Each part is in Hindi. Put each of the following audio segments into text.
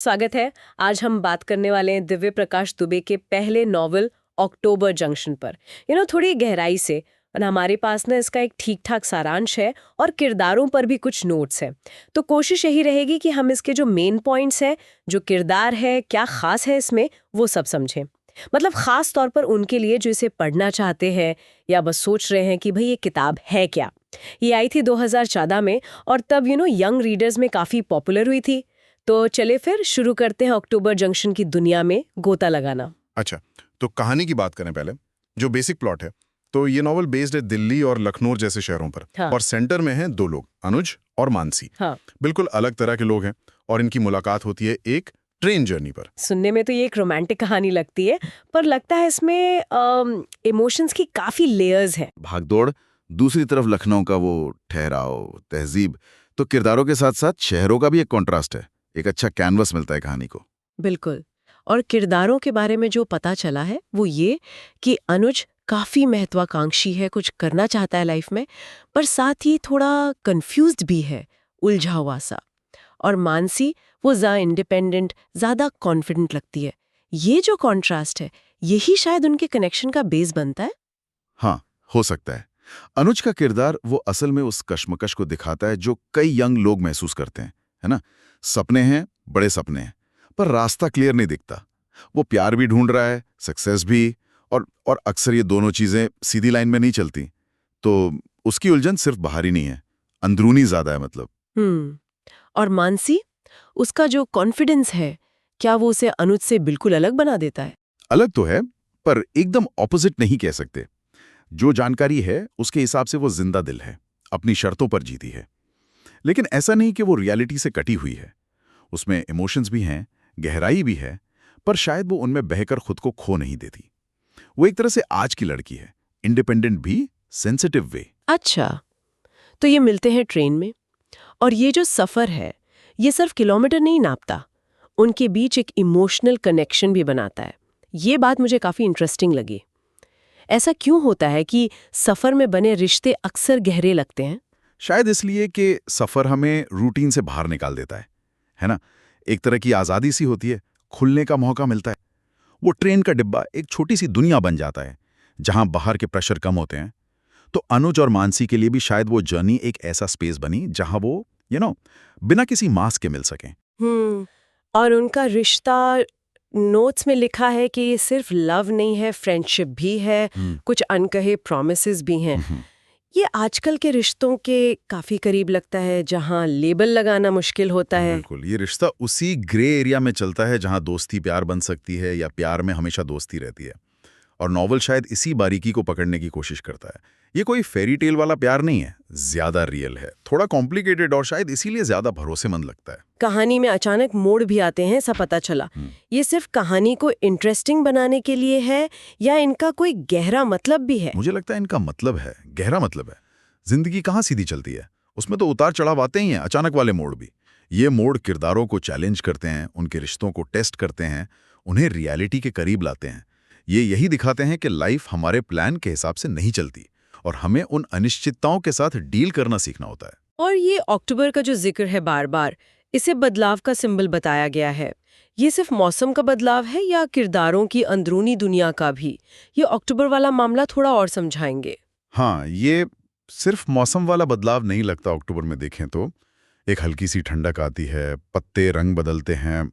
स्वागत है। आज हम बात करने वाले हैं दिव्य प्रकाश दुबे के पहले नॉवल अक्टूबर जंक्शन पर। थोड़ी गहराई से। और हमारे पास ना इसका एक ठीक ठाक सारांश है और किरदारों पर भी कुछ नोट्स हैं। तो कोशिश यही रहेगी कि हम इसके जो मेन पॉइंट्स हैं, जो किरदार है, क्या खास है इसमें, वो सब समझें। मतलब खास तौर पर उनके लिए जो इसे पढ़ना चाहते हैं या बस सोच रहे हैं कि भाई ये किताब है क्या। ये आई थी 2014 में और तब यंग रीडर्स में काफ़ी पॉपुलर हुई थी। तो चले फिर शुरू करते हैं अक्टूबर जंक्शन की दुनिया में गोता लगाना। अच्छा, तो कहानी की बात करें पहले। जो बेसिक प्लॉट है, तो ये नॉवल बेस्ड है दिल्ली और लखनऊ जैसे शहरों पर। हाँ। और सेंटर में हैं दो लोग, अनुज और मानसी। हाँ। बिल्कुल अलग तरह के लोग हैं और इनकी मुलाकात होती है एक ट्रेन जर्नी पर। सुनने में तो ये एक रोमांटिक कहानी लगती है, पर लगता है इसमें इमोशंस की काफी लेयर्स हैं। भागदौड़, दूसरी तरफ लखनऊ का वो ठहराव, तहजीब। तो किरदारों के साथ साथ शहरों का भी एक कॉन्ट्रास्ट है। एक अच्छा कैनवस मिलता है कहानी को। बिल्कुल। और किरदारों के बारे में जो पता चला है वो ये कि अनुज काफी महत्वाकांक्षी है, कुछ करना चाहता है लाइफ में, पर साथ ही थोड़ा कंफ्यूज्ड भी है, उलझा हुआ सा। और मानसी वो ज्यादा इंडिपेंडेंट, ज्यादा कॉन्फिडेंट लगती है। ये जो कॉन्ट्रास्ट है, यही शायद उनके कनेक्शन का बेस बनता है। हाँ, हो सकता है। अनुज का किरदार वो असल में उस कश्मकश को दिखाता है जो कई यंग लोग महसूस करते हैं, है ना? सपने हैं, बड़े सपने हैं, पर रास्ता क्लियर नहीं दिखता। वो प्यार भी ढूंढ रहा है, सक्सेस भी, और अक्सर ये दोनों चीजें सीधी लाइन में नहीं चलती। तो उसकी उलझन सिर्फ बाहरी नहीं है, अंदरूनी ज्यादा है मतलब। और मानसी, उसका जो कॉन्फिडेंस है, क्या वो उसे अनुज से बिल्कुल अलग बना देता है? अलग तो है, पर एकदम ऑपोजिट नहीं कह सकते। जो जानकारी है उसके हिसाब से वो जिंदा दिल है, अपनी शर्तों पर जीती है। लेकिन ऐसा नहीं कि वो रियलिटी से कटी हुई है। उसमें इमोशंस भी हैं, गहराई भी है, पर शायद वो उनमें बहकर खुद को खो नहीं देती। वो एक तरह से आज की लड़की है, इंडिपेंडेंट भी, सेंसिटिव वे। अच्छा, तो ये मिलते हैं ट्रेन में, और ये जो सफर है, ये सिर्फ किलोमीटर नहीं नापता, उनके बीच एक इमोशनल कनेक्शन भी बनाता है। ये बात मुझे काफी इंटरेस्टिंग लगी। ऐसा क्यों होता है कि सफर में बने रिश्ते अक्सर गहरे लगते हैं? शायद इसलिए कि सफर हमें रूटीन से बाहर निकाल देता है ना? एक तरह की आजादी सी होती है, खुलने का मौका मिलता है। वो ट्रेन का डिब्बा एक छोटी सी दुनिया बन जाता है, जहां बाहर के प्रेशर कम होते हैं। तो अनुज और मानसी के लिए भी शायद वो जर्नी एक ऐसा स्पेस बनी जहां वो बिना किसी मास्क के मिल सकें। और उनका रिश्ता, नोट्स में लिखा है कि ये सिर्फ लव नहीं है, फ्रेंडशिप भी है, कुछ अनकहे प्रॉमिसेस भी हैं। ये आजकल के रिश्तों के काफी करीब लगता है, जहां लेबल लगाना मुश्किल होता है। बिल्कुल, ये रिश्ता उसी ग्रे एरिया में चलता है जहां दोस्ती प्यार बन सकती है या प्यार में हमेशा दोस्ती रहती है। और नॉवल शायद इसी बारीकी को पकड़ने की कोशिश करता है। ये कोई फेरी टेल वाला प्यार नहीं है, ज्यादा रियल है, थोड़ा कॉम्प्लिकेटेड, और शायद इसीलिए ज्यादा भरोसेमंद लगता है। कहानी में अचानक मोड़ भी आते हैं, ऐसा पता चला। ये सिर्फ कहानी को इंटरेस्टिंग बनाने के लिए है या इनका कोई गहरा मतलब भी है? मुझे लगता है इनका मतलब है, गहरा मतलब है। जिंदगी कहाँ सीधी चलती है, उसमें तो उतार चढ़ाव आते ही हैं, अचानक वाले मोड़ भी। ये मोड़ किरदारों को चैलेंज करते हैं, उनके रिश्तों को टेस्ट करते हैं, उन्हें रियलिटी के करीब लाते हैं। ये यही दिखाते हैं कि लाइफ हमारे प्लान के हिसाब से नहीं चलती और हमें उन अनिश्चितताओं के साथ डील करना सीखना होता है। और ये अक्टूबर का जो जिक्र है बार बार, इसे बदलाव का सिंबल बताया गया है। ये सिर्फ मौसम का बदलाव है या किरदारों की अंदरूनी दुनिया का भी? ये अक्टूबर वाला मामला थोड़ा और समझाएंगे। हाँ, ये सिर्फ मौसम वाला बदलाव नहीं लगता। अक्टूबर में देखें तो एक हल्की सी ठंडक आती है, पत्ते रंग बदलते हैं,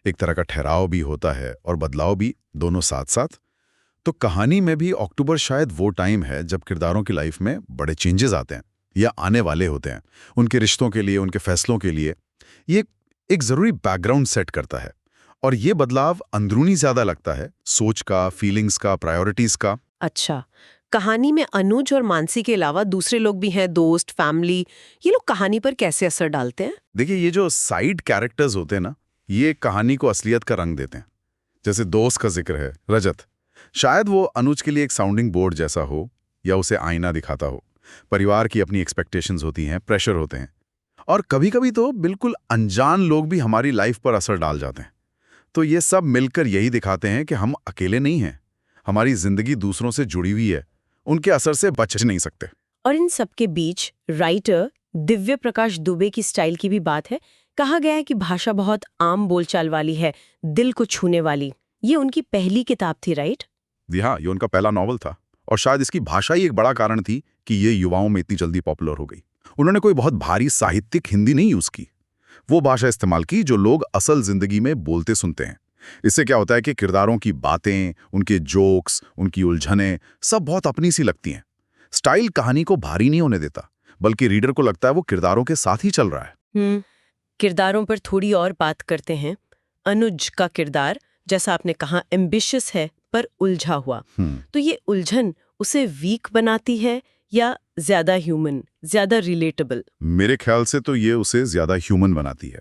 एक तरह का ठहराव भी होता है और बदलाव भी, दोनों साथ साथ। तो कहानी में भी अक्टूबर शायद वो टाइम है जब किरदारों की लाइफ में बड़े चेंजेस आते हैं या आने वाले होते हैं। उनके रिश्तों के लिए, उनके फैसलों के लिए ये एक जरूरी बैकग्राउंड सेट करता है। और ये बदलाव अंदरूनी ज्यादा लगता है, सोच का, फीलिंग्स का, प्रायोरिटीज का। अच्छा, कहानी में अनुज और मानसी के अलावा दूसरे लोग भी हैं, दोस्त, फैमिली। ये लोग कहानी पर कैसे असर डालते हैं? देखिए, ये जो साइड कैरेक्टर्स होते हैं ना, ये कहानी को असलियत का रंग देते हैं। जैसे दोस्त का जिक्र है, रजत। शायद वो अनुज के लिए एक साउंडिंग बोर्ड जैसा हो या उसे आईना दिखाता हो। परिवार की अपनी एक्सपेक्टेशंस होती हैं, प्रेशर होते हैं, और कभी-कभी तो बिल्कुल अनजान लोग भी हमारी लाइफ पर असर डाल जाते हैं। तो ये सब मिलकर यही दिखाते हैं कि हम अकेले नहीं हैं, हमारी जिंदगी दूसरों से जुड़ी हुई है, उनके असर से बच नहीं सकते। और इन सबके बीच राइटर दिव्य प्रकाश दुबे की स्टाइल की भी बात है। कहा गया है कि भाषा बहुत आम बोलचाल वाली है, दिल को छूने वाली। ये उनकी पहली किताब थी, राइट? जी हाँ, ये उनका पहला नॉवल था और शायद इसकी भाषा ही एक बड़ा कारण थी कि ये युवाओं में इतनी जल्दी पॉपुलर हो गई। उन्होंने कोई बहुत भारी साहित्यिक हिंदी नहीं यूज की, वो भाषा इस्तेमाल की जो लोग असल जिंदगी में बोलते सुनते हैं। इससे क्या होता है कि किरदारों की बातें, उनके जोक्स, उनकी उलझनें सब बहुत अपनी सी लगती हैं। स्टाइल कहानी को भारी नहीं होने देता, बल्कि रीडर को लगता है वो किरदारों के साथ ही चल रहा है। किरदारों पर थोड़ी और बात करते हैं। अनुज का किरदार, जैसा आपने कहा, एम्बिशियस है पर उलझा हुआ। तो ये उलझन उसे वीक बनाती है या ज्यादा ह्यूमन, ज्यादा रिलेटेबल? मेरे ख्याल से तो ये उसे ज्यादा ह्यूमन बनाती है।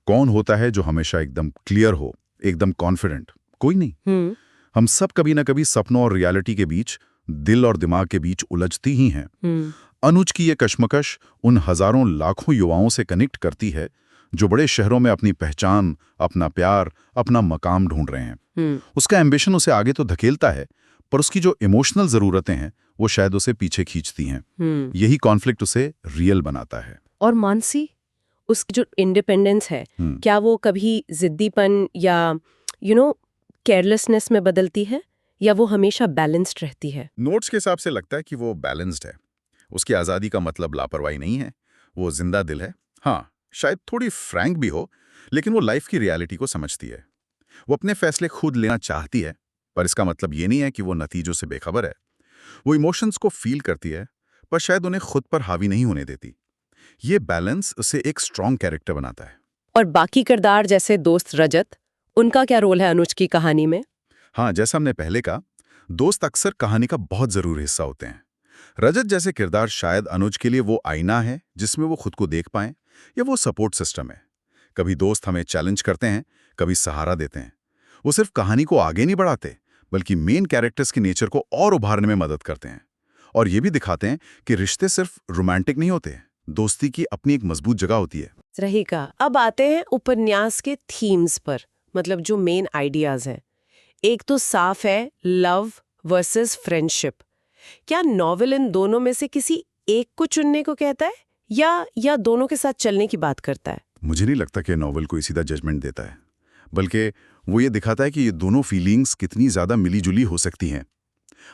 कौन होता है जो हमेशा एकदम क्लियर हो, एकदम कॉन्फिडेंट? कोई नहीं। हम सब कभी ना कभी सपनों और रियलिटी के बीच, दिल और दिमाग के बीच उलझती ही हैं। अनुज की ये कश्मकश उन हजारों लाखों युवाओं से कनेक्ट करती है जो बड़े शहरों में अपनी पहचान, अपना प्यार, अपना मकाम ढूंढ रहे हैं। उसका एम्बिशन उसे आगे तो धकेलता है, पर उसकी जो इमोशनल जरूरतें हैं वो शायद उसे पीछे खींचती हैं। यही कॉन्फ्लिक्ट उसे रियल बनाता है। और मानसी, उसकी जो इंडिपेंडेंस है, क्या वो कभी जिद्दीपन या केयरलेसनेस में बदलती है, या वो हमेशा बैलेंस्ड रहती है? नोट्स के हिसाब से लगता है कि वो बैलेंस्ड है। उसकी आज़ादी का मतलब लापरवाही नहीं है, वो जिंदा दिल है। हाँ, शायद थोड़ी फ्रैंक भी हो, लेकिन वो लाइफ की रियलिटी को समझती है। वो अपने फैसले खुद लेना चाहती है, पर इसका मतलब ये नहीं है कि वो नतीजों से बेखबर है। वो इमोशंस को फील करती है, पर शायद उन्हें खुद पर हावी नहीं होने देती। ये बैलेंस उसे एक स्ट्रॉन्ग कैरेक्टर बनाता है। और बाकी किरदार जैसे दोस्त रजत, उनका क्या रोल है अनुज की कहानी में? हाँ, जैसा हमने पहले कहा, दोस्त अक्सर कहानी का बहुत जरूरी हिस्सा होते हैं। रजत जैसे किरदार शायद अनुज के लिए वो आईना है जिसमें वो खुद को देख पाएं, या वो सपोर्ट सिस्टम है। कभी दोस्त हमें चैलेंज करते हैं, कभी सहारा देते हैं। वो सिर्फ कहानी को आगे नहीं बढ़ाते, बल्कि मेन कैरेक्टर्स के नेचर को और उभारने में मदद करते हैं। और ये भी दिखाते हैं कि रिश्ते सिर्फ रोमांटिक नहीं होते, दोस्ती की अपनी एक मजबूत जगह होती है। सही कहा। अब आते हैं उपन्यास के थीम्स पर, मतलब जो मेन आइडियाज हैं। एक तो साफ है, लव वर्सेस फ्रेंडशिप। क्या नॉवेल इन दोनों में से किसी एक को चुनने को कहता है, या दोनों के साथ चलने की बात करता है? मुझे नहीं लगता कि नॉवेल कोई सीधा जजमेंट देता है, बल्कि वो ये दिखाता है कि ये दोनों फीलिंग्स कितनी ज्यादा मिलीजुली हो सकती हैं।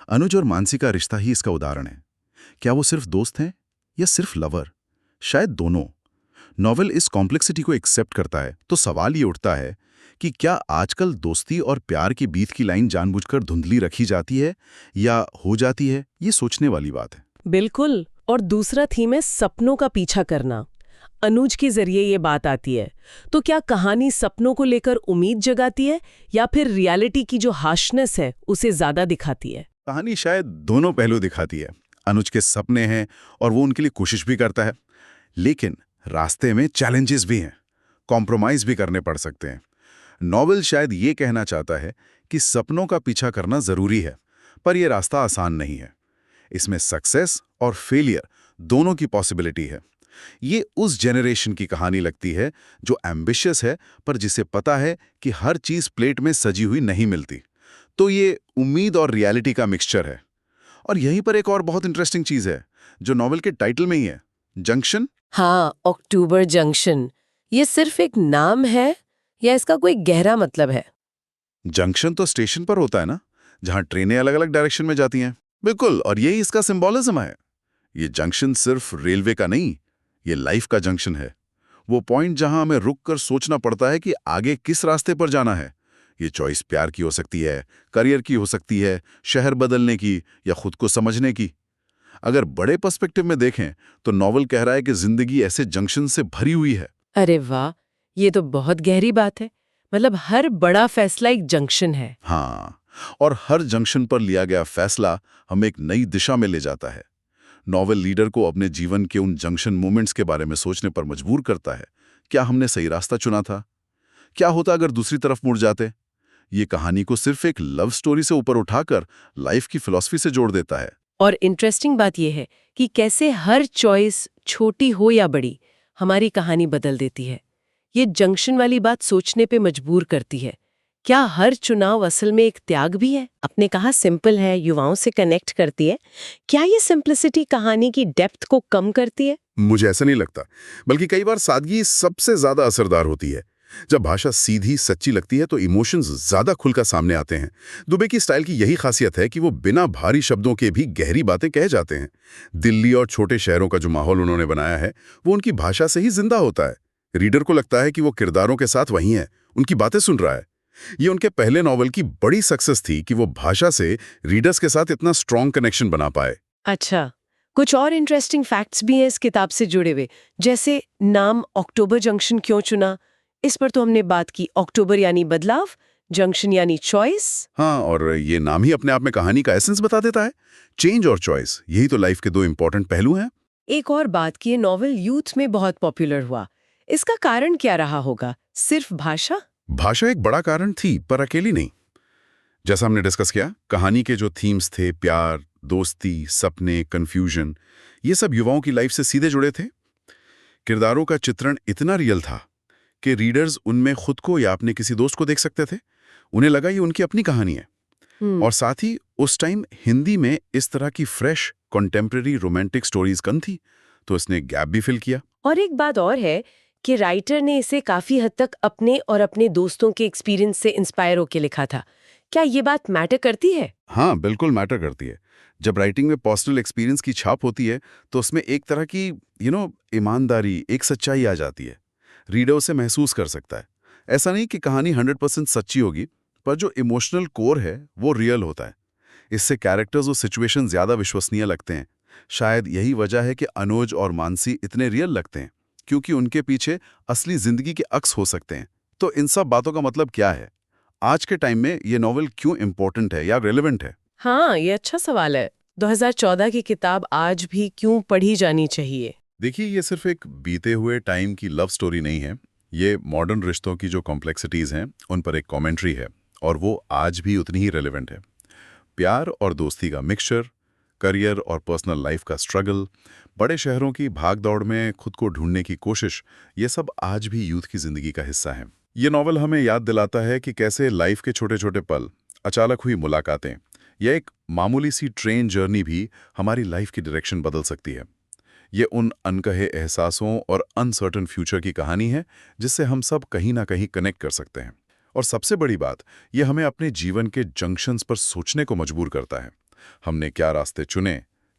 अनुज और मानसी का रिश्ता ही इसका उदाहरण है। क्या वो सिर्फ दोस्त हैं या सिर्फ लवर? शायद दोनों। नॉवेल इस कॉम्प्लेक्सिटी को एक्सेप्ट करता है, तो सवाल ये उठता है कि क्या आजकल दोस्ती और प्यार के बीच की लाइन जानबूझकर धुंधली रखी जाती है या हो जाती है? ये सोचने वाली बात है। बिल्कुल। और दूसरा थीम है सपनों का पीछा करना। अनुज के जरिए ये बात आती है। तो क्या कहानी सपनों को लेकर उम्मीद जगाती है, या फिर रियलिटी की जो हार्शनेस है उसे ज्यादा दिखाती है? कहानी शायद दोनों पहलू दिखाती है। अनुज के सपने हैं और वो उनके लिए कोशिश भी करता है, लेकिन रास्ते में चैलेंजेस भी हैं, कॉम्प्रोमाइज भी करने पड़ सकते हैं। नॉवेल शायद ये कहना चाहता है कि सपनों का पीछा करना जरूरी है, पर यह रास्ता आसान नहीं है। इसमें सक्सेस और फेलियर दोनों की पॉसिबिलिटी है। ये उस जेनरेशन की कहानी लगती है जो एम्बिशियस है, पर जिसे पता है कि हर चीज प्लेट में सजी हुई नहीं मिलती। तो ये उम्मीद और रियलिटी का मिक्सचर है। और यहीं पर एक और बहुत इंटरेस्टिंग चीज है जो नॉवेल के टाइटल में ही है, जंक्शन। हाँ, अक्टूबर जंक्शन। ये सिर्फ एक नाम है या इसका कोई गहरा मतलब है? जंक्शन तो स्टेशन पर होता है ना, जहां ट्रेनें अलग अलग डायरेक्शन में जाती हैं। बिल्कुल, और यही इसका सिंबॉलिज्म है। ये जंक्शन सिर्फ रेलवे का नहीं, ये लाइफ का जंक्शन है। वो पॉइंट जहां हमें रुक कर सोचना पड़ता है कि आगे किस रास्ते पर जाना है। ये चॉइस प्यार की हो सकती है, करियर की हो सकती है, शहर बदलने की, या खुद को समझने की। अगर बड़े पर्सपेक्टिव में देखें तो नॉवल कह रहा है कि जिंदगी ऐसे जंक्शन से भरी हुई है। अरे वाह, ये तो बहुत गहरी बात है। मतलब हर बड़ा फैसला एक जंक्शन है। हाँ, और हर जंक्शन पर लिया गया फैसला हमें एक नई दिशा में ले जाता है। नॉवेल लीडर को अपने जीवन के उन जंक्शन मोमेंट्स के बारे में सोचने पर मजबूर करता है। क्या हमने सही रास्ता चुना था? क्या होता अगर दूसरी तरफ मुड़ जाते? ये कहानी को सिर्फ एक लव स्टोरी से ऊपर उठाकर लाइफ की फिलॉसफी से जोड़ देता है। और इंटरेस्टिंग बात यह है कि कैसे हर चॉइस, छोटी हो या बड़ी, हमारी कहानी बदल देती है। ये जंक्शन वाली बात सोचने पे मजबूर करती है। क्या हर चुनाव असल में एक त्याग भी है? आपने कहा सिंपल है, युवाओं से कनेक्ट करती है। क्या ये सिंप्लिसिटी कहानी की डेप्थ को कम करती है? मुझे ऐसा नहीं लगता, बल्कि कई बार सादगी सबसे ज्यादा असरदार होती है। जब भाषा सीधी सच्ची लगती है तो इमोशंस ज्यादा खुलकर सामने आते हैं। दुबे की स्टाइल की यही खासियत है कि वो बिना भारी शब्दों के भी गहरी बातें कह जाते हैं। दिल्ली और छोटे शहरों का जो माहौल उन्होंने बनाया है वो उनकी भाषा से ही जिंदा होता है। रीडर को लगता है कि वो किरदारों के साथ वहीं है, उनकी बातें सुन रहा है। ये उनके पहले नॉवल की बड़ी सक्सेस थी कि वो भाषा से रीडर्स के साथ इतना स्ट्रॉन्ग कनेक्शन बना पाए। अच्छा, कुछ और इंटरेस्टिंग फैक्ट्स भी हैं इस किताब से जुड़े हुए, जैसे नाम अक्टूबर जंक्शन क्यों चुना? इस पर तो हमने बात की। अक्टूबर यानी बदलाव, जंक्शन यानी चॉइस। हाँ, और ये नाम ही अपने आप में कहानी का एसेंस बता देता है। चेंज और चॉइस, यही तो लाइफ के दो इंपॉर्टेंट पहलू हैं। एक और बात कि ये नॉवल यूथ में बहुत पॉपुलर हुआ। इसका कारण क्या रहा होगा? सिर्फ भाषा? भाषा एक बड़ा कारण थी, पर अकेली नहीं। जैसा हमने डिस्कस किया, कहानी के जो थीम्स थे, प्यार, दोस्ती, सपने, कंफ्यूजन, ये सब युवाओं की लाइफ से सीधे जुड़े थे। किरदारों का चित्रण इतना रियल था कि रीडर्स उनमें खुद को या अपने किसी दोस्त को देख सकते थे। उन्हें लगा ये उनकी अपनी कहानी है। और साथ ही उस टाइम हिंदी में इस तरह की फ्रेश कॉन्टेम्पररी रोमांटिक स्टोरीज कम थी, तो इसने गैप भी फिल किया। और एक बात और है कि राइटर ने इसे काफी हद तक अपने और अपने दोस्तों के एक्सपीरियंस से इंस्पायर होकर लिखा था। क्या ये बात मैटर करती है? हाँ, बिल्कुल मैटर करती है। जब राइटिंग में पर्सनल एक्सपीरियंस की छाप होती है तो उसमें एक तरह की ईमानदारी, एक सच्चाई आ जाती है। रीडर उसे महसूस कर सकता है। ऐसा नहीं कि कहानी 100% सच्ची होगी, पर जो इमोशनल कोर है वो रियल होता है। इससे कैरेक्टर्स और सिचुएशन ज्यादा विश्वसनीय लगते हैं। शायद यही वजह है कि अनुज और मानसी इतने रियल लगते हैं, क्योंकि उनके पीछे असली जिंदगी के अक्स हो सकते हैं। तो इन सब बातों का मतलब क्या है? आज के टाइम में ये नॉवल क्यों इंपॉर्टेंट है या रेलेवेंट है? हाँ, ये अच्छा सवाल है। 2014 की किताब आज भी क्यों पढ़ी जानी चाहिए? देखिए, ये सिर्फ एक बीते हुए टाइम की लव स्टोरी नहीं है। ये मॉडर्न रिश्तों की जो कॉम्प्लेक्सिटीज़ हैं उन पर एक कमेंट्री है, और वो आज भी उतनी ही रेलेवेंट है। प्यार और दोस्ती का मिक्सचर, करियर और पर्सनल लाइफ का स्ट्रगल, बड़े शहरों की भागदौड़ में खुद को ढूंढने की कोशिश, ये सब आज भी यूथ की जिंदगी का हिस्सा है। ये नॉवल हमें याद दिलाता है कि कैसे लाइफ के छोटे छोटे पल, अचानक हुई मुलाकातें या एक मामूली सी ट्रेन जर्नी भी हमारी लाइफ की डायरेक्शन बदल सकती है। ये उन अनकहे एहसासों और अनसर्टन फ्यूचर की कहानी है जिससे हम सब कहीं ना कहीं कनेक्ट कर सकते हैं। और सबसे बड़ी बात, ये हमें अपने जीवन के जंक्शंस पर सोचने को मजबूर करता है। हमने क्या रास्ते चुने,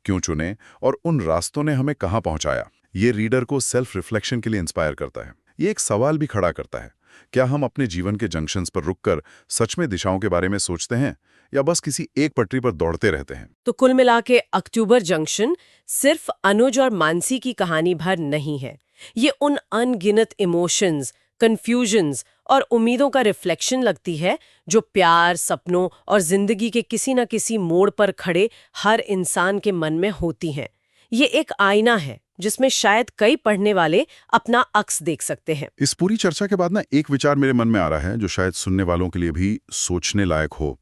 क्यों चुने, और उन रास्तों ने हमें कहाँ पहुंचाया। ये रीडर को सेल्फ रिफ्लेक्शन के लिए इंस्पायर करता है। ये एक सवाल भी खड़ा करता है, क्या हम अपने जीवन के जंक्शंस पर रुककर सच में दिशाओं के बारे में सोचते हैं, या बस किसी एक पटरी पर दौड़ते रहते हैं? तो कुल मिला के अक्टूबर जंक्शन सिर्फ अनुज और मानसी की कहानी भर नहीं है। ये उन अनगिनत इमोशंस, कंफ्यूजन्स और उम्मीदों का रिफ्लेक्शन लगती है जो प्यार, सपनों और जिंदगी के किसी न किसी मोड़ पर खड़े हर इंसान के मन में होती हैं। ये एक आईना है जिसमें शायद कई पढ़ने वाले अपना अक्स देख सकते हैं। इस पूरी चर्चा के बाद ना एक विचार मेरे मन में आ रहा है जो शायद सुनने वालों के लिए भी सोचने लायक हो।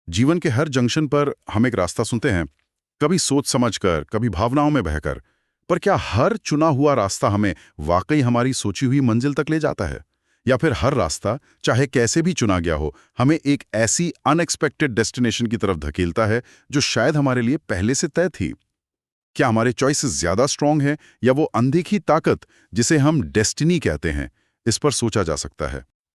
जीवन के हर जंक्शन पर हम एक रास्ता सुनते हैं, कभी सोच समझकर, कभी भावनाओं में बहकर, पर क्या हर चुना हुआ रास्ता हमें वाकई हमारी सोची हुई मंजिल तक ले जाता है? या फिर हर रास्ता, चाहे कैसे भी चुना गया हो, हमें एक ऐसी अनएक्सपेक्टेड डेस्टिनेशन की तरफ धकेलता है जो शायद हमारे लिए पहले से तय थी? क्या हमारे चॉइसेस ज्यादा स्ट्रांग है, या वो अनदेखी ताकत जिसे हम डेस्टिनी कहते हैं? इस पर सोचा जा सकता है।